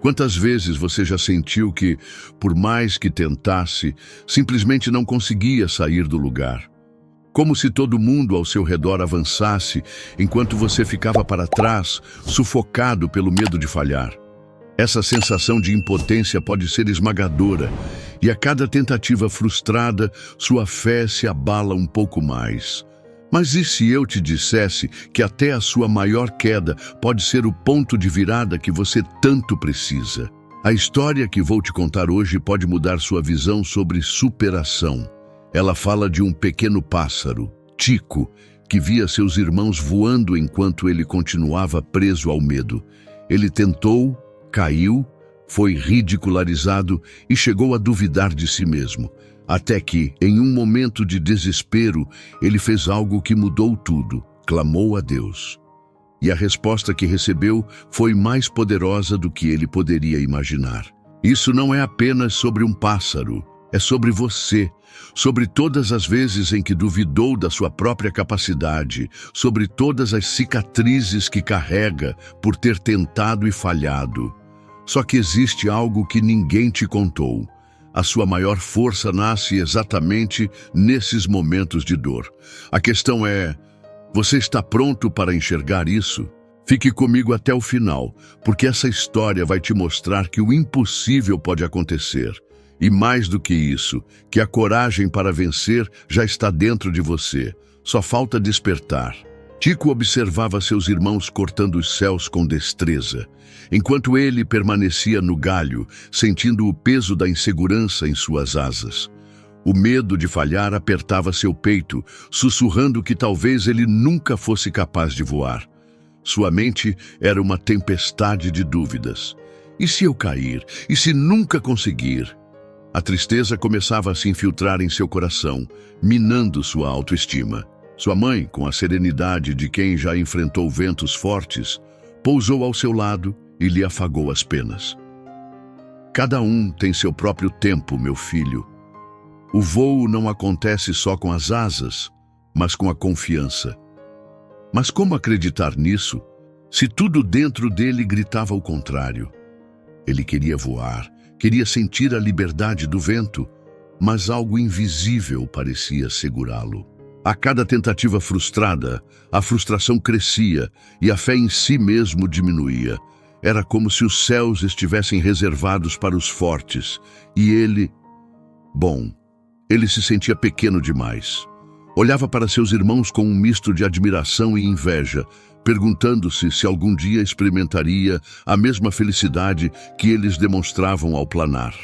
Quantas vezes você já sentiu que, por mais que tentasse, simplesmente não conseguia sair do lugar? Como se todo mundo ao seu redor avançasse, enquanto você ficava para trás, sufocado pelo medo de falhar. Essa sensação de impotência pode ser esmagadora, e a cada tentativa frustrada, sua fé se abala um pouco mais. Mas e se eu te dissesse que até a sua maior queda pode ser o ponto de virada que você tanto precisa? A história que vou te contar hoje pode mudar sua visão sobre superação. Ela fala de um pequeno pássaro, Tico, que via seus irmãos voando enquanto ele continuava preso ao medo. Ele tentou, caiu, foi ridicularizado e chegou a duvidar de si mesmo. Até que, em um momento de desespero, ele fez algo que mudou tudo, clamou a Deus. E a resposta que recebeu foi mais poderosa do que ele poderia imaginar. Isso não é apenas sobre um pássaro, é sobre você, sobre todas as vezes em que duvidou da sua própria capacidade, sobre todas as cicatrizes que carrega por ter tentado e falhado. Só que existe algo que ninguém te contou. A sua maior força nasce exatamente nesses momentos de dor. A questão é, você está pronto para enxergar isso? Fique comigo até o final, porque essa história vai te mostrar que o impossível pode acontecer. E mais do que isso, que a coragem para vencer já está dentro de você. Só falta despertar. Tico observava seus irmãos cortando os céus com destreza, enquanto ele permanecia no galho, sentindo o peso da insegurança em suas asas. O medo de falhar apertava seu peito, sussurrando que talvez ele nunca fosse capaz de voar. Sua mente era uma tempestade de dúvidas. E se eu cair? E se nunca conseguir? A tristeza começava a se infiltrar em seu coração, minando sua autoestima. Sua mãe, com a serenidade de quem já enfrentou ventos fortes, pousou ao seu lado e lhe afagou as penas. Cada um tem seu próprio tempo, meu filho. O voo não acontece só com as asas, mas com a confiança. Mas como acreditar nisso, se tudo dentro dele gritava o contrário? Ele queria voar, queria sentir a liberdade do vento, mas algo invisível parecia segurá-lo. A cada tentativa frustrada, a frustração crescia e a fé em si mesmo diminuía. Era como se os céus estivessem reservados para os fortes, e ele se sentia pequeno demais. Olhava para seus irmãos com um misto de admiração e inveja, perguntando-se se algum dia experimentaria a mesma felicidade que eles demonstravam ao planar.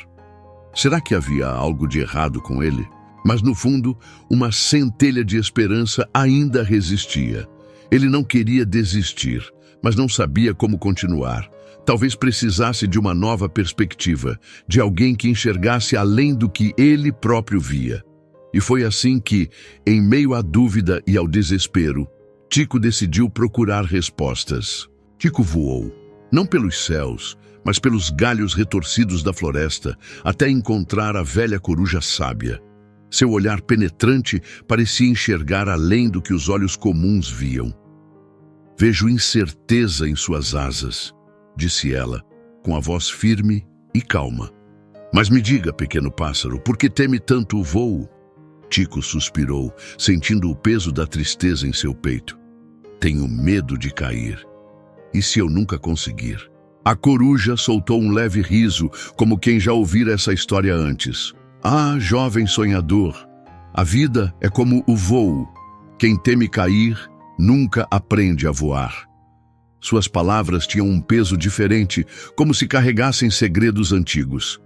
Será que havia algo de errado com ele? Mas no fundo, uma centelha de esperança ainda resistia. Ele não queria desistir, mas não sabia como continuar. Talvez precisasse de uma nova perspectiva, de alguém que enxergasse além do que ele próprio via. E foi assim que, em meio à dúvida e ao desespero, Tico decidiu procurar respostas. Tico voou, não pelos céus, mas pelos galhos retorcidos da floresta, até encontrar a velha coruja sábia. Seu olhar penetrante parecia enxergar além do que os olhos comuns viam. "Vejo incerteza em suas asas", disse ela, com a voz firme e calma. "Mas me diga, pequeno pássaro, por que teme tanto o voo?" Tico suspirou, sentindo o peso da tristeza em seu peito. "Tenho medo de cair. E se eu nunca conseguir?" A coruja soltou um leve riso, como quem já ouvira essa história antes. "Ah, jovem sonhador, a vida é como o voo. Quem teme cair, nunca aprende a voar." Suas palavras tinham um peso diferente, como se carregassem segredos antigos.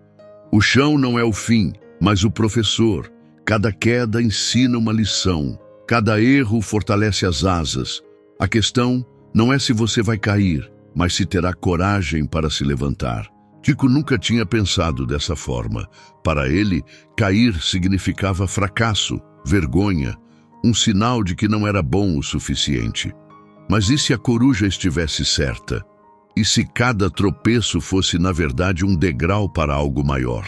O chão não é o fim, mas o professor. Cada queda ensina uma lição. Cada erro fortalece as asas. A questão não é se você vai cair, mas se terá coragem para se levantar. Tico nunca tinha pensado dessa forma. Para ele, cair significava fracasso, vergonha, um sinal de que não era bom o suficiente. Mas e se a coruja estivesse certa? E se cada tropeço fosse, na verdade, um degrau para algo maior?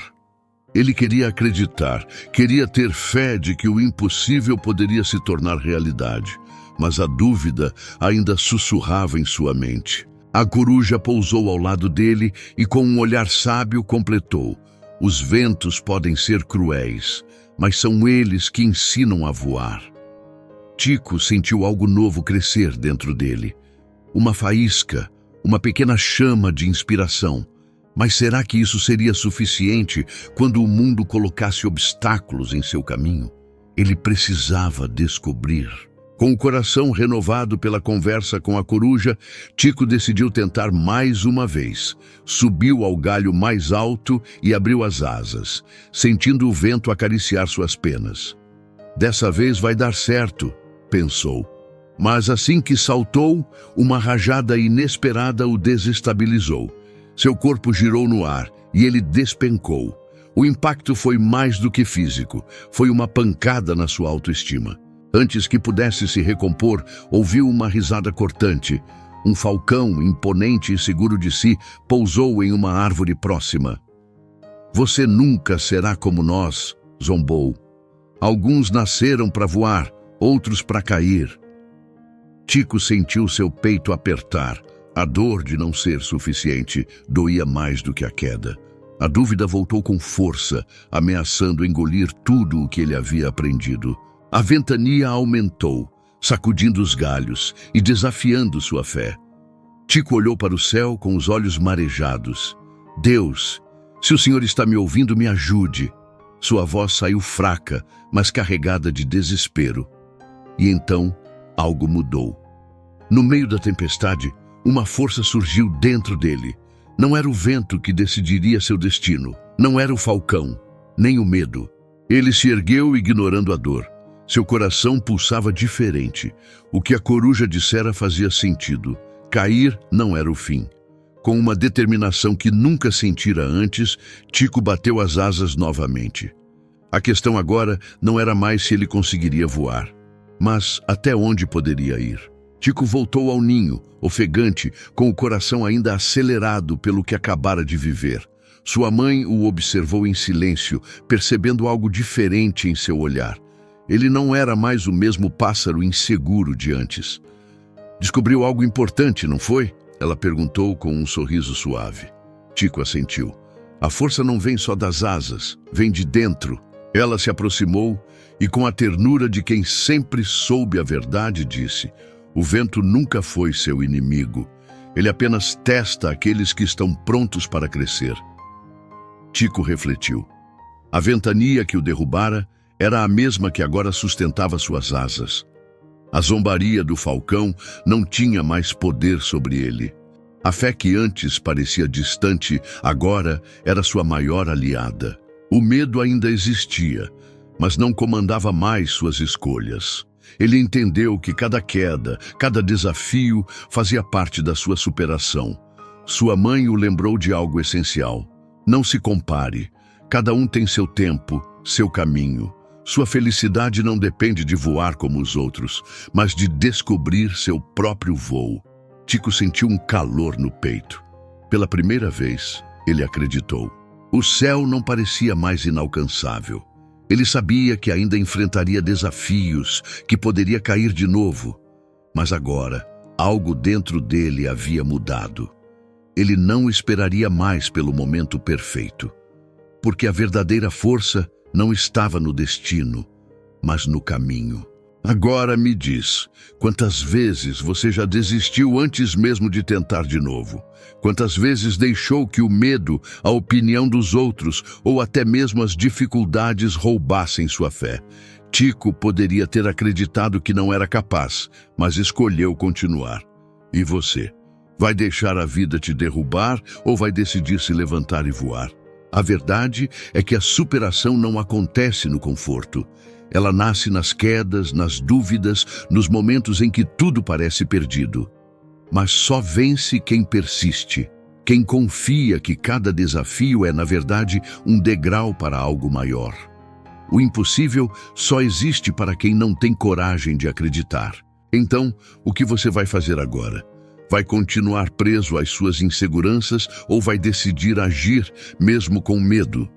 Ele queria acreditar, queria ter fé de que o impossível poderia se tornar realidade, mas a dúvida ainda sussurrava em sua mente. A coruja pousou ao lado dele e com um olhar sábio completou: os ventos podem ser cruéis, mas são eles que ensinam a voar. Tico sentiu algo novo crescer dentro dele. Uma faísca, uma pequena chama de inspiração. Mas será que isso seria suficiente quando o mundo colocasse obstáculos em seu caminho? Ele precisava descobrir. Com o coração renovado pela conversa com a coruja, Tico decidiu tentar mais uma vez. Subiu ao galho mais alto e abriu as asas, sentindo o vento acariciar suas penas. Dessa vez vai dar certo, pensou. Mas assim que saltou, uma rajada inesperada o desestabilizou. Seu corpo girou no ar e ele despencou. O impacto foi mais do que físico, foi uma pancada na sua autoestima. Antes que pudesse se recompor, ouviu uma risada cortante. Um falcão, imponente e seguro de si, pousou em uma árvore próxima. Você nunca será como nós, zombou. Alguns nasceram para voar, outros para cair. Tico sentiu seu peito apertar. A dor de não ser suficiente doía mais do que a queda. A dúvida voltou com força, ameaçando engolir tudo o que ele havia aprendido. A ventania aumentou, sacudindo os galhos e desafiando sua fé. Tico olhou para o céu com os olhos marejados. Deus, se o Senhor está me ouvindo, me ajude. Sua voz saiu fraca, mas carregada de desespero. E então, algo mudou. No meio da tempestade, uma força surgiu dentro dele. Não era o vento que decidiria seu destino. Não era o falcão, nem o medo. Ele se ergueu ignorando a dor. Seu coração pulsava diferente. O que a coruja dissera fazia sentido. Cair não era o fim. Com uma determinação que nunca sentira antes, Tico bateu as asas novamente. A questão agora não era mais se ele conseguiria voar, mas até onde poderia ir. Tico voltou ao ninho, ofegante, com o coração ainda acelerado pelo que acabara de viver. Sua mãe o observou em silêncio, percebendo algo diferente em seu olhar. Ele não era mais o mesmo pássaro inseguro de antes. Descobriu algo importante, não foi? Ela perguntou com um sorriso suave. Tico assentiu. A força não vem só das asas, vem de dentro. Ela se aproximou e, com a ternura de quem sempre soube a verdade, disse: o vento nunca foi seu inimigo. Ele apenas testa aqueles que estão prontos para crescer. Tico refletiu. A ventania que o derrubara era a mesma que agora sustentava suas asas. A zombaria do falcão não tinha mais poder sobre ele. A fé que antes parecia distante, agora era sua maior aliada. O medo ainda existia, mas não comandava mais suas escolhas. Ele entendeu que cada queda, cada desafio fazia parte da sua superação. Sua mãe o lembrou de algo essencial. Não se compare. Cada um tem seu tempo, seu caminho. Sua felicidade não depende de voar como os outros, mas de descobrir seu próprio voo. Tico sentiu um calor no peito. Pela primeira vez, ele acreditou. O céu não parecia mais inalcançável. Ele sabia que ainda enfrentaria desafios, que poderia cair de novo. Mas agora, algo dentro dele havia mudado. Ele não esperaria mais pelo momento perfeito. Porque a verdadeira força não estava no destino, mas no caminho. Agora me diz, quantas vezes você já desistiu antes mesmo de tentar de novo? Quantas vezes deixou que o medo, a opinião dos outros ou até mesmo as dificuldades roubassem sua fé? Tico poderia ter acreditado que não era capaz, mas escolheu continuar. E você? Vai deixar a vida te derrubar ou vai decidir se levantar e voar? A verdade é que a superação não acontece no conforto. Ela nasce nas quedas, nas dúvidas, nos momentos em que tudo parece perdido. Mas só vence quem persiste, quem confia que cada desafio é, na verdade, um degrau para algo maior. O impossível só existe para quem não tem coragem de acreditar. Então, o que você vai fazer agora? Vai continuar preso às suas inseguranças ou vai decidir agir mesmo com medo?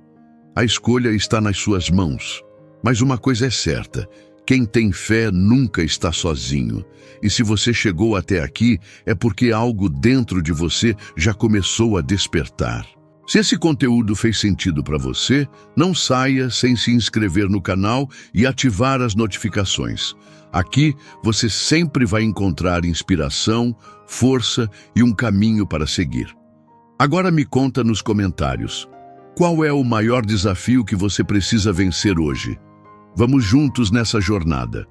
A escolha está nas suas mãos. Mas uma coisa é certa, Quem tem fé nunca está sozinho. E se você chegou até aqui, é porque algo dentro de você já começou a despertar. Se esse conteúdo fez sentido para você, não saia sem se inscrever no canal e ativar as notificações. Aqui você sempre vai encontrar inspiração, força e um caminho para seguir. Agora me conta nos comentários, qual é o maior desafio que você precisa vencer hoje? Vamos juntos nessa jornada.